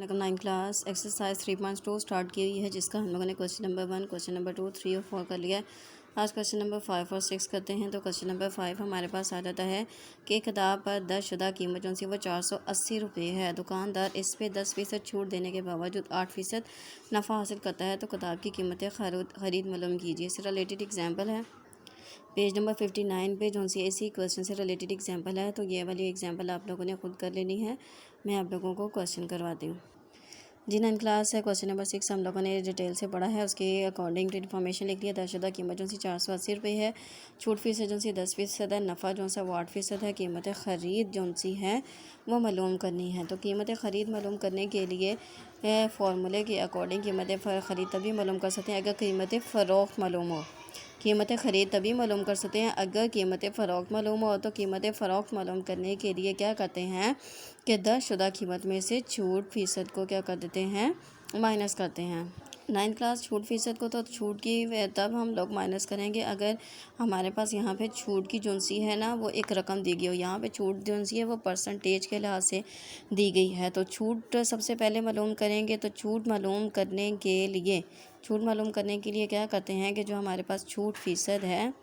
अस्सलाम 9 class exercise 3.2 start की हुई है, जिसका हम लोगों ने क्वेश्चन नंबर 1, क्वेश्चन नंबर 2, 3 और 4 कर लिया है। आज क्वेश्चन नंबर 5 और 6 करते हैं। तो क्वेश्चन नंबर 5 हमारे पास आ जाता है कि किताब पर दर्ज शुदा कीमत जो सी वो 480 रुपये है। दुकानदार इस पे 10% छूट देने के बावजूद 8% नफ़ा हासिल करता है। तो किताब की कीमतें ख़रीद मालूम कीजिए। इससे रिलेटेड एग्जाम्पल है पेज नंबर 59 पे जो सी इसी क्वेश्चन से रिलेटेड एग्जांपल है। तो ये वाली एग्जांपल आप लोगों ने खुद कर लेनी है। मैं आप लोगों को क्वेश्चन करवाती हूँ। जी 9 क्लास है। क्वेश्चन नंबर 6 हम लोगों ने डिटेल से पढ़ा है, उसके अकॉर्डिंग टू इन्फॉर्मेशन लिख लिया। दर्शुदा कीमत जो सी 480 रुपये है। छूट फीस जो सी 10% है। नफ़ा जो सा वो 8% है। कीमत ख़रीद जो सी है वो मालूम करनी है। तो कीमत ख़रीद मालूम करने के लिए फार्मूले के अकॉर्डिंग कीमत ख़रीद तभी मालूम कर सकते हैं अगर कीमत फ़रोख्त मालूम हो। कीमत ख़रीद तभी मालूम कर सकते हैं अगर कीमत फ़रोख्त मालूम हो। तो कीमत फ़रोख्त मालूम करने के लिए क्या करते हैं कि दर्जशुदा कीमत में से छूट फ़ीसद को क्या कर देते हैं, माइनस करते हैं। 9 क्लास छूट फ़ीसद को तो छूट की तब हम लोग माइनस करेंगे अगर हमारे पास यहाँ पे छूट की जोनसी है ना वो एक रकम दी गई हो। यहाँ पे छूट जोनसी है वो परसेंटेज के लिहाज से दी गई है। तो छूट सबसे पहले मालूम करेंगे। तो छूट मालूम करने के लिए क्या करते हैं कि जो हमारे पास छूट फ़ीसद है,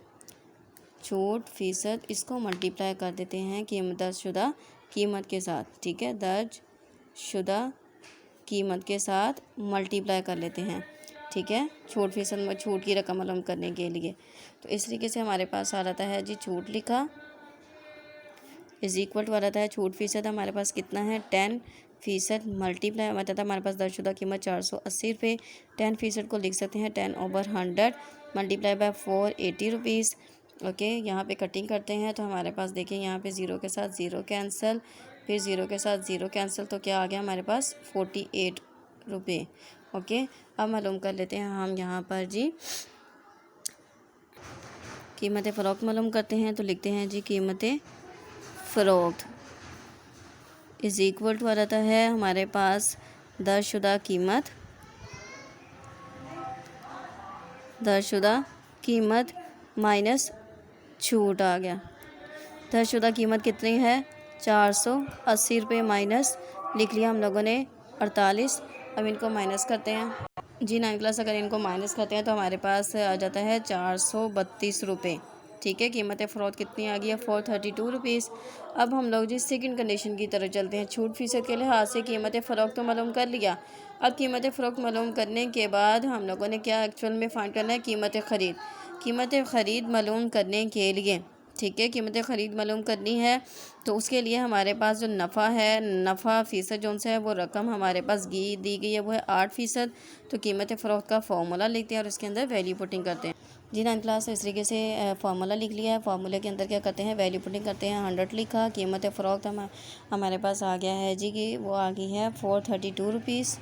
छूट फ़ीसद इसको मल्टीप्लाई कर देते हैं दर्जशुदा कीमत के साथ। ठीक है, दर्जशुदा कीमत के साथ मल्टीप्लाई कर लेते हैं। ठीक है, छूट फ़ीसद में छूट की रकम मालूम करने के लिए। तो इस तरीके से हमारे पास आ जाता है जी छूट लिखा इज़ इक्वल टू आ जाता है छूट फ़ीसद हमारे पास कितना है 10% मल्टीप्लाई मतलब हमारे पास दर्जशुदा कीमत 480 रुपये। 10% को लिख सकते हैं 10/100 मल्टीप्लाई बाय 480 रुपीज़। ओके, यहाँ पे कटिंग करते हैं तो हमारे पास देखिए यहाँ पे ज़ीरो के साथ ज़ीरो कैंसिल, फिर ज़ीरो के साथ ज़ीरो कैंसिल, तो क्या आ गया हमारे पास 48 रुपये। ओके, अब मालूम कर लेते हैं हम यहाँ पर जी कीमत फ़रोख्त मालूम करते हैं। तो लिखते हैं जी कीमत फ़रोख्त इज़ इक्वल टू आ जाता है हमारे पास दर्जशुदा कीमत माइनस छूट आ गया। दर्जशुदा कीमत कितनी है 480 रुपये माइनस लिख लिया हम लोगों ने 48। अब इनको माइनस करते हैं जी 9 क्लास। अगर इनको माइनस करते हैं तो हमारे पास आ जाता है 432 रुपये। ठीक है, कीमत फ़रोख्त कितनी आ गई है 432 रुपीज़। अब हम लोग जी सेकंड कंडीशन की तरफ चलते हैं। छूट फ़ीसद के लिहाज से कीमत फ़रोख्त तो मालूम कर लिया। अब कीमत फ़रोख्त मालूम करने के बाद हम लोगों ने क्या एक्चुअल में फाइंड करना है कीमत ख़रीद मालूम करने के लिए। ठीक है, कीमत ख़रीद मालूम करनी है तो उसके लिए हमारे पास जो नफ़ा है, नफ़ा फ़ीसद जो है वो रकम हमारे पास दी गई है वो है 8%। तो कीमत फ़रोख्त का फार्मूला लिखते हैं और उसके अंदर वैल्यू पुटिंग करते हैं। जी 9 क्लास इस तरीके से फार्मूला लिख लिया है। फार्मूले के अंदर क्या करते हैं, वैल्यू पुटिंग करते हैं। 100 लिखा, कीमत फ़रोख्त हमारे पास आ गया है जी कि वो आ गई है 432 रुपीज़।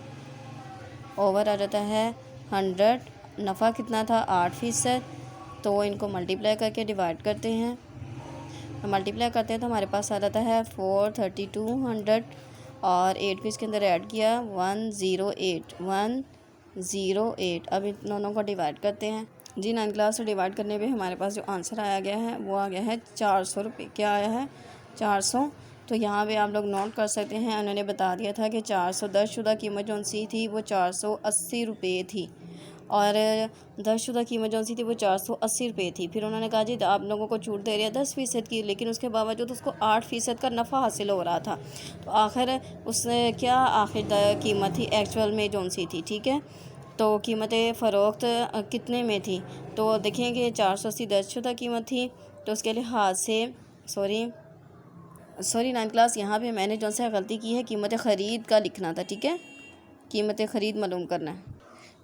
ओवर आ जाता है 100, नफ़ा कितना था 8%। तो इनको मल्टीप्लाई करके डिवाइड करते हैं। मल्टीप्लाई करते हैं तो हमारे पास आ जाता है 432 और 8 भी इसके अंदर ऐड किया 108। अब इन दोनों को डिवाइड करते हैं जी 9 क्लास से। डिवाइड करने पे हमारे पास जो आंसर आया गया है वो आ गया है 400 रुपये। क्या आया है 400। तो यहाँ पे आप लोग नोट कर सकते हैं, उन्होंने बता दिया था कि 400 दर्जशुदा कीमत जो सी थी वो 480 रुपये थी और दर्जशुदा कीमत जो सी थी वो 480 रुपये थी। फिर उन्होंने कहा जी आप लोगों को छूट दे रही है 10% की, लेकिन उसके बावजूद उसको 8% का नफ़ा हासिल हो रहा था। तो आखिर उसने क्या आखिर कीमत थी एक्चुअल में जो सी थी। ठीक है, तो कीमत फ़रोख्त कितने में थी तो देखेंगे 480 दर्जशुदा कीमत थी। तो उसके लिहाज से सॉरी 9 क्लास, यहाँ पे मैंने जो सा गलती की है, कीमत ख़रीद का लिखना था। ठीक है, कीमत ख़रीद मालूम करना है,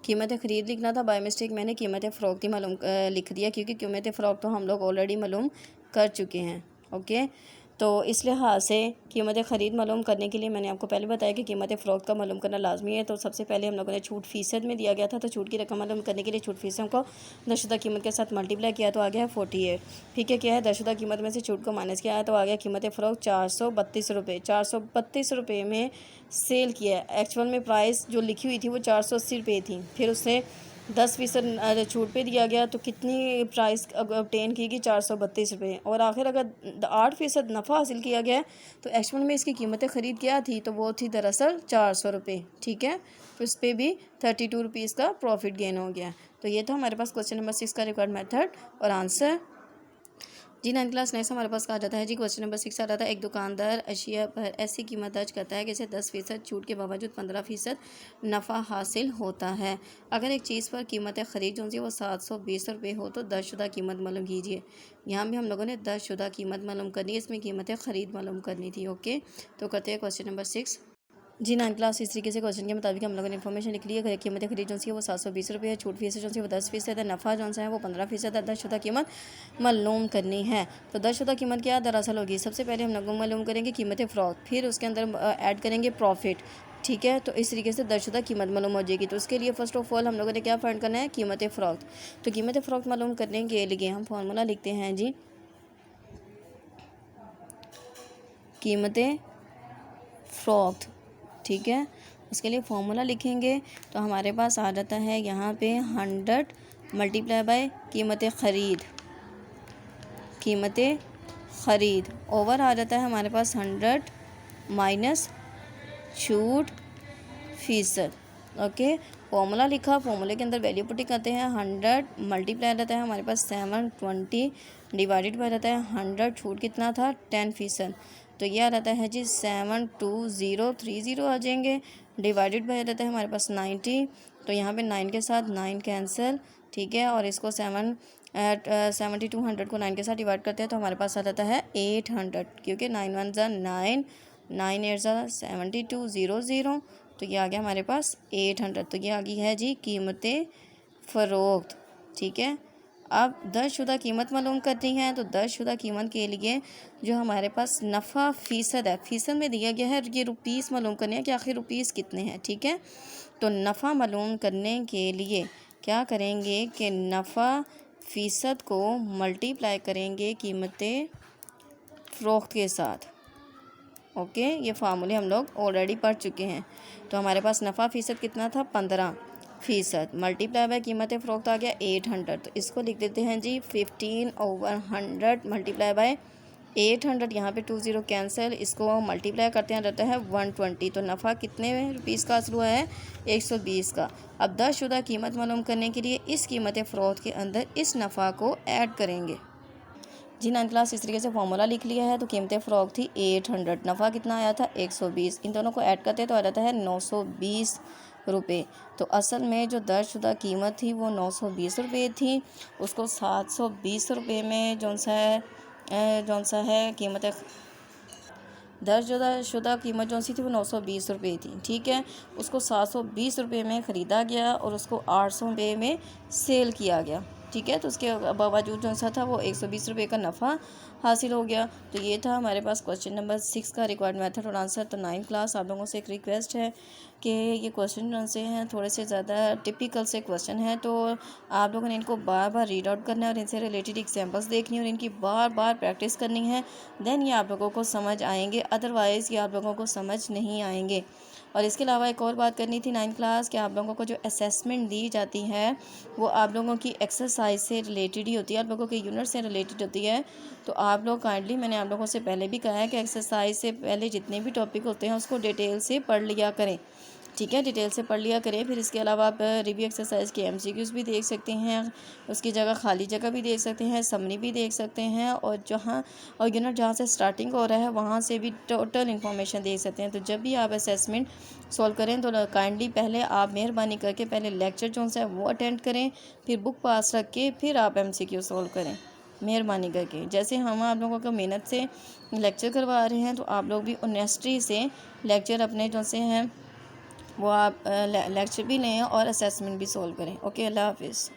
कीमत ख़रीद लिखना था। बाय मिस्टेक मैंने कीमत फ़रोख्त ही मालूम लिख दिया, क्योंकि कीमत फ़रोख्त तो हम लोग ऑलरेडी मालूम कर चुके हैं। ओके, तो इस लिहाज से कीमत ख़रीद मालूम करने के लिए मैंने आपको पहले बताया कि कीमत फ़रोख्त का मालूम करना लाजमी है। तो सबसे पहले हम लोगों ने छूट फ़ीसद में दिया गया था, तो छूट की रकम मालूम करने के लिए छूट फ़ीसद को दर्जशुदा कीमत के साथ मल्टीप्लाई किया तो आ गया है 48। ठीक है, क्या है दर्जशुदा कीमत में से छूट को माइनस किया है तो आ गया कीमत फ़रोख्त 432 रुपये। 432 रुपये में सेल किया। एक्चुअल में प्राइस जो लिखी हुई थी वो 480 रुपये थी। फिर उससे 10% छूट पे दिया गया तो कितनी प्राइस ऑब्टेन की गई, 432 रुपये। और आखिर अगर 8% नफ़ा हासिल किया गया तो एक्चुअल में इसकी कीमतें ख़रीद क्या थी, तो वो थी दरअसल 400 रुपये। ठीक है, तो इस पर भी 32 रुपीज़ का प्रॉफिट गेन हो गया। तो ये था हमारे पास क्वेश्चन नंबर 6 का रिकॉर्ड मेथड और आंसर। जी 9th क्लास नेक्स्ट हमारे पास कहा जाता है जी क्वेश्चन नंबर 6 आ रहा था, एक दुकानदार अशिया पर ऐसी कीमत दर्ज करता है कि इसे 10% छूट के बावजूद 15% नफ़ा हासिल होता है। अगर एक चीज़ पर कीमत ख़रीद जो सी वो 720 रुपये हो तो दर्जशुदा कीमत मालूम कीजिए। यहाँ भी हम लोगों ने दर्जशुदा कीमत मालूम करनी है, इसमें कीमत ख़रीद मालूम करनी थी। ओके, तो करते हैं क्वेश्चन नंबर 6। जी 9th क्लास इस तरीके से क्वेश्चन के मुताबिक हम लोगों ने इन्फॉर्मेशन लिख ली है। कीमत खरीद जो सी है वो 720 रुपये है, छूट फीस जो सी वो 10% है, नफ़ा जो सा है वो 15% है, दर्जशुदा कीमत मालूम करनी है। तो दर्जशुदा कीमत क्या दरअसल होगी, सबसे पहले हम लोग मालूम करेंगे कीमत फ़रोख्त, फिर उसके अंदर ऐड करेंगे प्रॉफिट। ठीक है, तो इस तरीके से दर्जशुदा कीमत मालूम हो जाएगी। तो उसके लिए फ़र्स्ट ऑफ ऑल हम लोगों ने क्या फाइंड करना है, कीमत फ़रोख्त। तो कीमत फ़रोख्त मालूम करने के लिए हम फार्मूला लिखते हैं जी, कीमत फ़रोख्त। ठीक है, उसके लिए फॉर्मूला लिखेंगे तो हमारे पास आ जाता है यहाँ पे 100 मल्टीप्लाई बाय कीमत ख़रीद, कीमत ख़रीद ओवर आ जाता है हमारे पास 100 माइनस छूट फीसद। ओके, फॉर्मूला लिखा, फॉर्मूले के अंदर वैल्यू पुटिंग करते हैं। 100 मल्टीप्लाई रहता है हमारे पास 720 डिवाइडेड बाय रहता है 100, छूट कितना था 10%। तो ये आ जाता है जी 72030 आ जाएंगे, डिवाइडेड बाय रहता है हमारे पास 90। तो यहाँ पे 9 के साथ 9 कैंसिल। ठीक है, और इसको 7200 को 9 के साथ डिवाइड करते हैं तो हमारे पास आ जाता है 800, क्योंकि 9 1 ज़ा 9, 9 8 ज़ा 7200। तो ये आ गया हमारे पास 800। तो ये आ गई है जी कीमत फ़रोख्त। ठीक है, अब दर्जशुदा कीमत मालूम करनी है। तो दर्जशुदा कीमत के लिए जो हमारे पास नफ़ा फ़ीसद है, फ़ीसद में दिया गया है, ये रुपीस मालूम करने हैं कि आखिर रुपीस कितने हैं। ठीक है, तो नफ़ा मालूम करने के लिए क्या करेंगे कि नफ़ा फ़ीसद को मल्टीप्लाई करेंगे कीमत फ़रोख्त के साथ। ओके, ये फार्मूले हम लोग ऑलरेडी पढ़ चुके हैं। तो हमारे पास नफ़ा फ़ीसद कितना था 15%, मल्टीप्लाई बाय कीमत फ़रोख्त आ गया 800। तो इसको लिख देते हैं जी 15/100 मल्टीप्लाई बाय 800। यहाँ पे 20 कैंसिल, इसको मल्टीप्लाई करते हैं रहता है 120। तो नफ़ा कितने रुपीस का हासिल हुआ है, 120 का। अब दर्जशुदा कीमत मालूम करने के लिए इस कीमत फ़रोख्त के अंदर इस नफ़ा को ऐड करेंगे। जी 9th क्लास इस तरीके से फॉर्मूला लिख लिया है। तो कीमत फ़रोख्त थी 800, नफ़ा कितना आया था 120, इन दोनों को ऐड करते हैं तो आ जाता है 920 रुपये। तो असल में जो दर्जशुदा कीमत थी वो 920 रुपये थी, उसको 720 रुपये में जौन सा है कीमत दर्जशुदा कीमत जो सी थी वो 920 रुपये थी। ठीक है, उसको 720 रुपये में ख़रीदा गया और उसको 800 रुपये में सेल किया गया। ठीक है, तो उसके बावजूद जो सा था वो 120 रुपये का नफ़ा हासिल हो गया। तो ये था हमारे पास क्वेश्चन नंबर 6 का रिक्वायर्ड मेथड और आंसर। तो 9th क्लास आप लोगों से एक रिक्वेस्ट है कि ये क्वेश्चन जो से हैं थोड़े से ज़्यादा टिपिकल से क्वेश्चन हैं, तो आप लोगों ने इनको बार बार रीड आउट करना है और इनसे रिलेटेड एग्जाम्पल्स देखनी है और इनकी बार बार प्रैक्टिस करनी है। देन ये आप लोगों को समझ आएंगे, अदरवाइज़ ये आप लोगों को समझ नहीं आएंगे। और इसके अलावा एक और बात करनी थी 9th क्लास कि आप लोगों को जो असेसमेंट दी जाती है वो आप लोगों की एक्सरसाइज से रिलेटेड ही होती है, आप लोगों के यूनिट से रिलेटेड होती है। तो आप लोग काइंडली, मैंने आप लोगों से पहले भी कहा है कि एक्सरसाइज से पहले जितने भी टॉपिक होते हैं उसको डिटेल से पढ़ लिया करें। ठीक है, डिटेल से पढ़ लिया करें। फिर इसके अलावा आप रिव्यू एक्सरसाइज के MCQs भी देख सकते हैं, उसकी जगह खाली जगह भी देख सकते हैं, समरी भी देख सकते हैं, और यूनिट जहाँ से स्टार्टिंग हो रहा है वहाँ से भी टोटल इन्फॉर्मेशन देख सकते हैं। तो जब भी आप असेसमेंट सॉल्व करें तो काइंडली पहले आप मेहरबानी करके पहले लेक्चर जो है वो अटेंड करें, फिर बुक पास रख के फिर आप MCQ सॉल्व करें मेहरबानी करके। जैसे हम आप लोगों को मेहनत से लेक्चर करवा रहे हैं तो आप लोग भी ऑनेस्टी से लेक्चर अपने जो से हैं वो आप लेक्चर भी लें और असेसमेंट भी सॉल्व करें। ओके, अल्लाह हाफिज़।